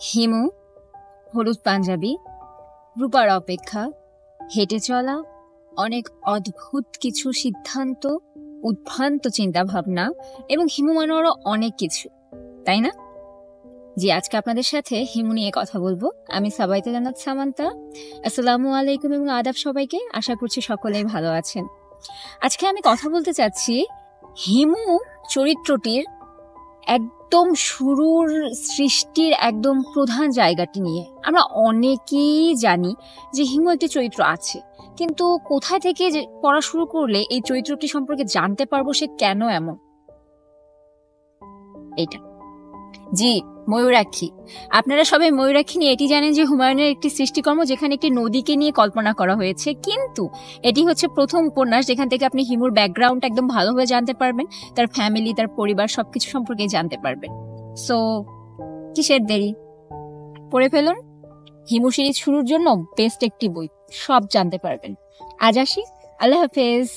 হিমু, হলুদ পাঞ্জাবি, রূপার অপেক্ষা, হেঁটে চলা, অনেক অদ্ভুত কিছু সিদ্ধান্ত, উদ্ভ্রান্ত চিন্তা ভাবনা এবং হিমু মানে আরো অনেক কিছু, তাই না? জি, আজকে আপনাদের সাথে হিমু নিয়ে কথা বলবো। আমি সাবাইতে জান্নাত সামান্তা। আসসালামু আলাইকুম এবং আদাব সবাইকে। আশা করছি সকলেই ভালো আছেন। আজকে আমি কথা বলতে চাচ্ছি হিমু চরিত্রটির একদম শুরুর সৃষ্টির একদম প্রধান জায়গাটি নিয়ে। আমরা অনেকেই জানি যে হিমু একটি চরিত্র আছে, কিন্তু কোথায় থেকে যে পড়া শুরু করলে এই চরিত্রটি সম্পর্কে জানতে পারবো সে কেন এমন। এইটা জি, ময়ূরাক্ষী। আপনারা সবাই ময়ূরাক্ষী নিয়ে এটি জানেন যে হুমায়ুনের একটি সৃষ্টিকর্ম, যেখানে একটি নদীকে নিয়ে কল্পনা করা হয়েছে, কিন্তু এটি হচ্ছে প্রথম উপন্যাস যেখান থেকে আপনি হিমুর ব্যাকগ্রাউন্ড একদম ভালোভাবে জানতে পারবেন, তার ফ্যামিলি, তার পরিবার সবকিছু সম্পর্কে জানতে পারবেন। সো কিসের দেরি, পড়ে ফেলুন। হিমু সিরিজ শুরুর জন্য বেস্ট একটি বই, সব জানতে পারবেন। আজ আসি, আল্লাহ হাফেজ।